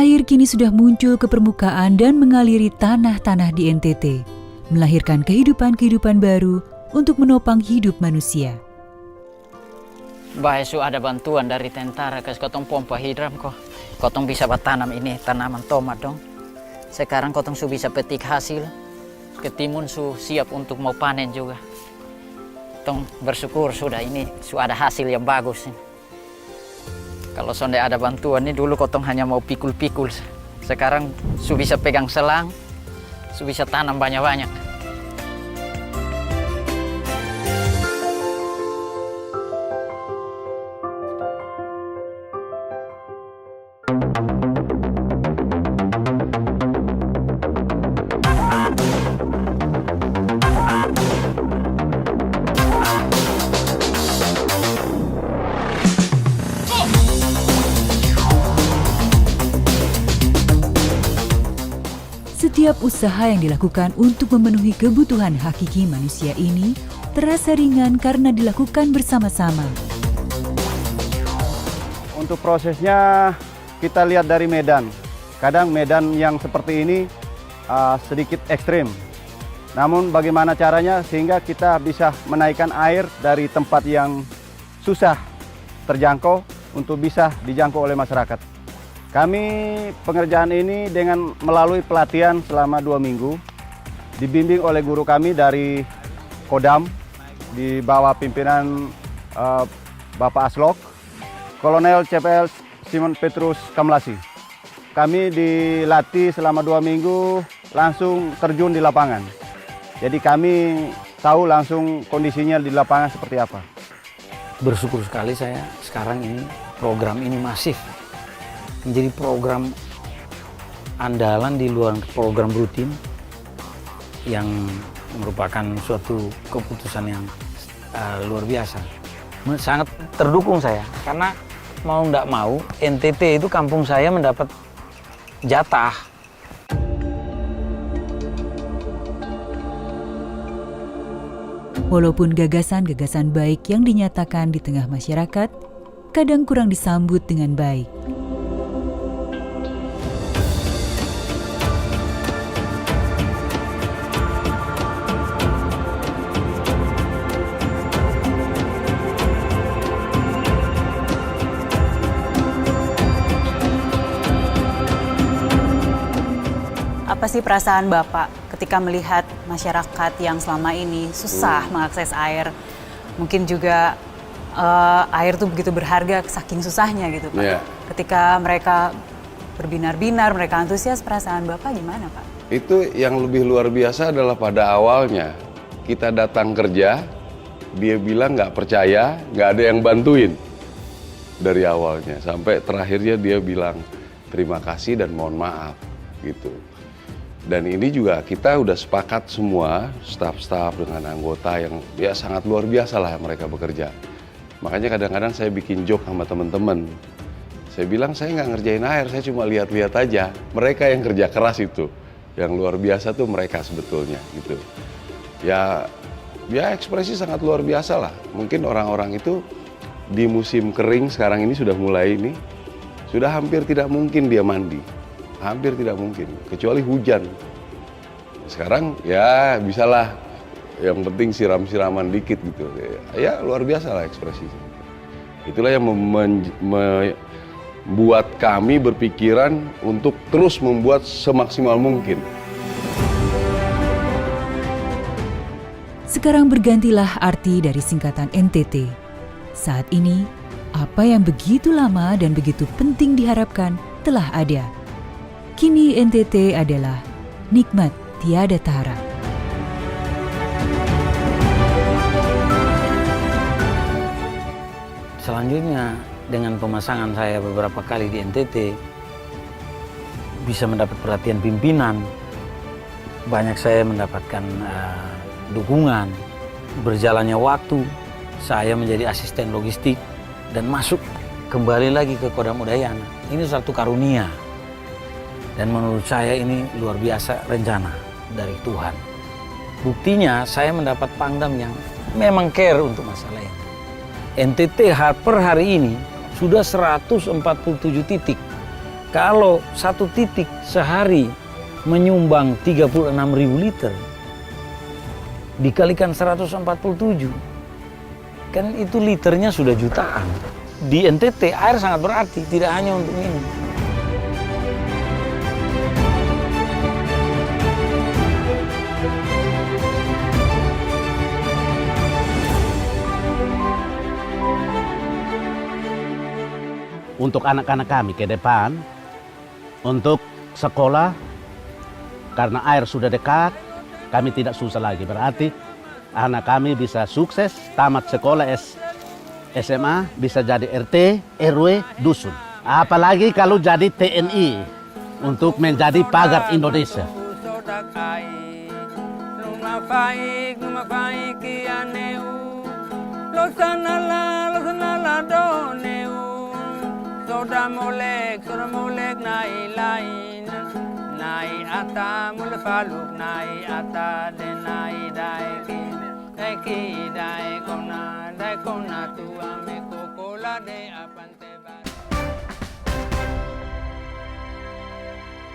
Air kini sudah muncul ke permukaan dan mengaliri tanah-tanah di NTT, melahirkan kehidupan-kehidupan baru untuk menopang hidup manusia. Baik, ada bantuan dari tentara ke kotong pompa hidram kok. Kotong bisa bertanam ini tanaman tomat dong. Sekarang kotong su bisa petik hasil. Ketimun su siap untuk mau panen juga. Kotong bersyukur sudah ini su ada hasil yang bagus. Kalau sonde ada bantuan ini dulu kotong hanya mau pikul-pikul. Sekarang su bisa pegang selang, su bisa tanam banyak-banyak. Setiap usaha yang dilakukan untuk memenuhi kebutuhan hakiki manusia ini terasa ringan karena dilakukan bersama-sama. Untuk prosesnya kita lihat dari medan. Kadang medan yang seperti ini sedikit ekstrim. Namun bagaimana caranya sehingga kita bisa menaikkan air dari tempat yang susah terjangkau untuk bisa dijangkau oleh masyarakat. Kami pengerjaan ini dengan melalui pelatihan selama 2 minggu, dibimbing oleh guru kami dari Kodam, di bawah pimpinan Bapak Aslok, Kolonel CPL Simon Petrus Kamlasi. Kami dilatih selama 2 minggu, langsung terjun di lapangan. Jadi kami tahu langsung kondisinya di lapangan seperti apa. Bersyukur sekali saya sekarang ini program ini masif. Menjadi program andalan di luar program rutin yang merupakan suatu keputusan yang luar biasa. Sangat terdukung saya karena mau nggak mau NTT itu kampung saya mendapat jatah. Walaupun gagasan-gagasan baik yang dinyatakan di tengah masyarakat kadang kurang disambut dengan baik. Apa sih perasaan Bapak ketika melihat masyarakat yang selama ini susah mengakses air? Mungkin juga air tuh begitu berharga saking susahnya gitu Pak. Yeah. Ketika mereka berbinar-binar, mereka antusias, perasaan Bapak gimana Pak? Itu yang lebih luar biasa adalah pada awalnya kita datang kerja, dia bilang nggak percaya, nggak ada yang bantuin dari awalnya. Sampai terakhirnya dia bilang terima kasih dan mohon maaf gitu. Dan ini juga kita udah sepakat semua, staf-staf dengan anggota yang ya sangat luar biasa lah mereka bekerja. Makanya kadang-kadang saya bikin joke sama teman-teman. Saya bilang saya nggak ngerjain air, saya cuma lihat-lihat aja. Mereka yang kerja keras itu, yang luar biasa tuh mereka sebetulnya gitu. Ya ekspresi sangat luar biasa lah. Mungkin orang-orang itu di musim kering sekarang ini sudah mulai ini, sudah hampir tidak mungkin dia mandi. Hampir tidak mungkin, kecuali hujan. Sekarang ya bisalah, yang penting siram-siraman dikit gitu. Ya luar biasa lah ekspresinya. Itulah yang membuat kami berpikiran untuk terus membuat semaksimal mungkin. Sekarang bergantilah arti dari singkatan NTT. Saat ini, apa yang begitu lama dan begitu penting diharapkan telah ada. Kini NTT adalah nikmat tiada tara. Selanjutnya dengan pemasangan saya beberapa kali di NTT, bisa mendapat perhatian pimpinan, banyak saya mendapatkan dukungan, berjalannya waktu, saya menjadi asisten logistik dan masuk kembali lagi ke Kodam Udayana. Ini satu karunia. Dan menurut saya ini luar biasa rencana dari Tuhan. Buktinya saya mendapat Pangdam yang memang care untuk masalah ini. NTT per hari ini sudah 147 titik Kalau satu titik sehari menyumbang 36.000 liter, dikalikan 147, kan itu liternya sudah jutaan. Di NTT air sangat berarti, tidak hanya untuk minum. Untuk anak-anak kami ke depan, untuk sekolah, karena air sudah dekat, kami tidak susah lagi. Berarti anak kami bisa sukses, tamat sekolah SMA, bisa jadi RT, RW, dusun. Apalagi kalau jadi TNI, untuk menjadi pagar Indonesia. Soda molek nai lain, nai ata mul faluk nai ata de nai dai ki dai kona tu ame kokola de apante.